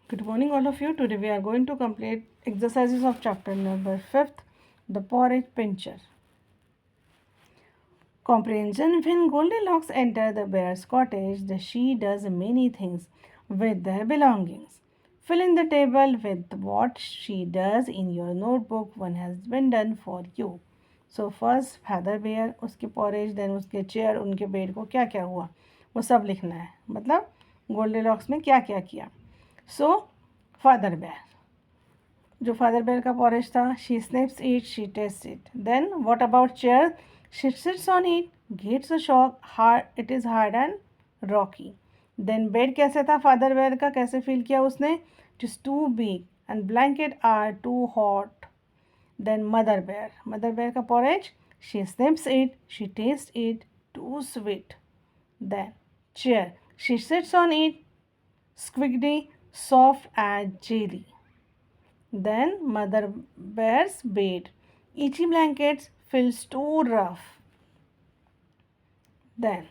Good morning, all of you. Today we are going to complete exercises of chapter number 5th, the porridge pincher. Comprehension. When Goldilocks enters the bear's cottage, she does many things with their belongings. Fill in the table with what she does in your notebook. One has been done for you. So first father bear, उसके porridge, then उसके chair, उनके bed को क्या क्या हुआ वो सब लिखना है, मतलब गोल्डीलॉक्स में क्या क्या किया. सो फादर बेयर, जो फादर बेयर का पॉरेज था, she snips it, she taste it. Then what about chair, she sits on it, gets a shock, hard, it is hard and rocky. Then bed कैसे था father bear का, कैसे feel किया उसने, it is too big and blanket are too hot. Then mother bear का porridge, she snips it, she taste it, too sweet. Then chair, she sits on it, squiggly, soft as jelly. Then mother bear's bed, itchy blankets feels too rough. Then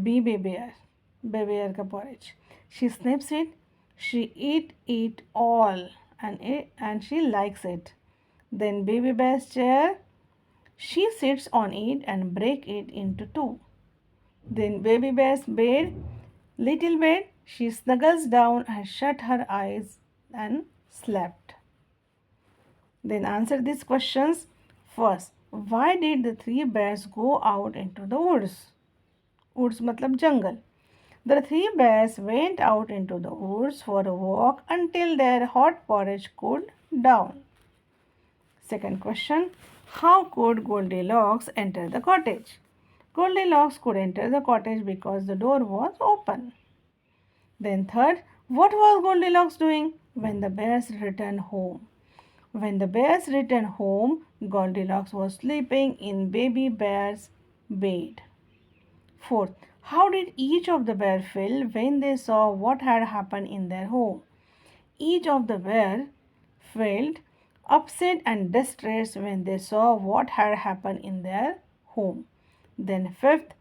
baby bear ka porridge. She snips it, she eat it all, and she likes it. Then baby bear's chair, she sits on it and break it into two. Then baby bear's bed, little bed, she snuggles down and shut her eyes and slept. Then answer these questions. First, why did the three bears go out into the woods? Woods matlab jungle. The three bears went out into the woods for a walk until their hot porridge cooled down. Second question, how could Goldilocks enter the cottage? Goldilocks could enter the cottage because the door was open. Then third, what was Goldilocks doing when the bears returned home? When the bears returned home, Goldilocks was sleeping in baby bear's bed. Fourth, how did each of the bear feel when they saw what had happened in their home? Each of the bear felt upset and distressed when they saw what had happened in their home. Then fifth,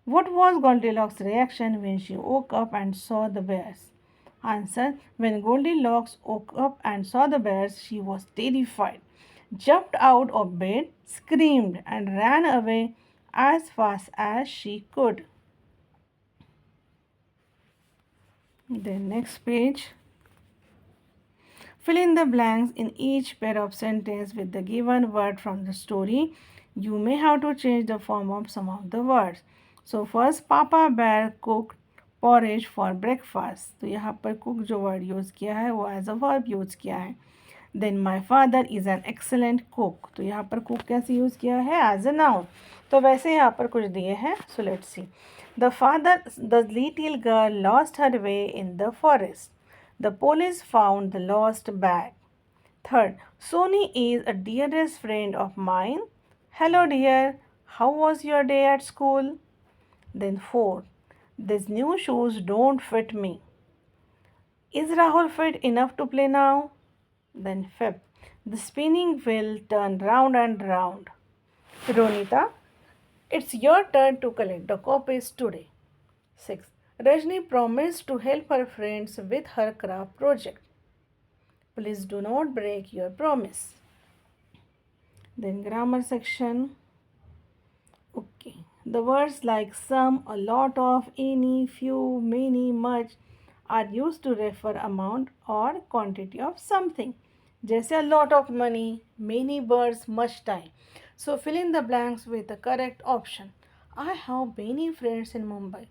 what was Goldilocks' reaction when she woke up and saw the bears? Answer, when Goldilocks woke up and saw the bears, she was terrified, jumped out of bed, screamed, and ran away as fast as she could. The next page. Fill in the blanks in each pair of sentence with the given word from the story. You may have to change the form of some of the words. So first, Papa Bear cooked porridge for breakfast. तो यहाँ पर cook जो word use किया है वो as a verb use किया है. Then my father is an excellent cook. तो यहाँ पर cook कैसे use किया है, as a noun. तो वैसे यहाँ पर कुछ दिए हैं. So let's see. The little girl lost her way in the forest. The police found the lost bag. Third, Sony is a dearest friend of mine. Hello, dear. How was your day at school? Then fourth, these new shoes don't fit me. Is Rahul fit enough to play now? Then fifth, the spinning wheel turned round and round. Ronita, it's your turn to collect the copies today. Sixth, Rajni promised to help her friends with her craft project. Please do not break your promise. Then grammar section. Okay. The words like some, a lot of, any, few, many, much are used to refer amount or quantity of something. जैसे a lot of money, many birds, much time. So fill in the blanks with the correct option. I have many friends in Mumbai.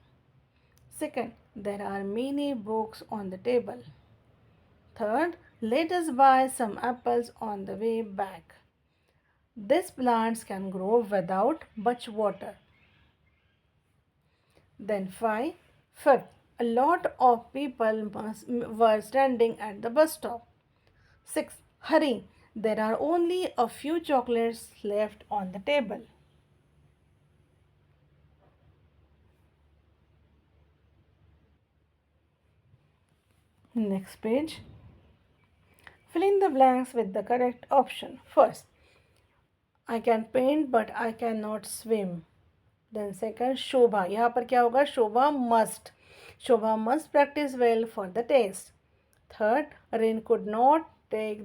Second, there are many books on the table. Third, let us buy some apples on the way back. These plants can grow without much water. Then fifth, a lot of people were standing at the bus stop. Sixth, hurry, there are only a few chocolates left on the table. Next page. Fill in the blanks with the correct option. First, I can paint but I cannot swim. Then second, शोभा, यहाँ पर क्या होगा, शोभा must practice well for the test. Third, Rani could not take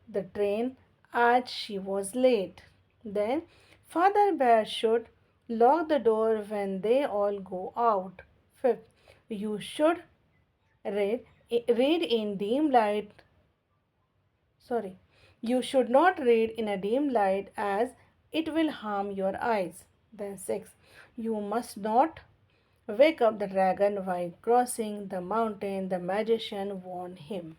the train as she was late. Then Father Bear should lock the door when they all go out. Fifth, you should read in dim light. Sorry, you should not read in a dim light as it will harm your eyes. Then sixth, you must not wake up the dragon while crossing the mountain, the magician warned him.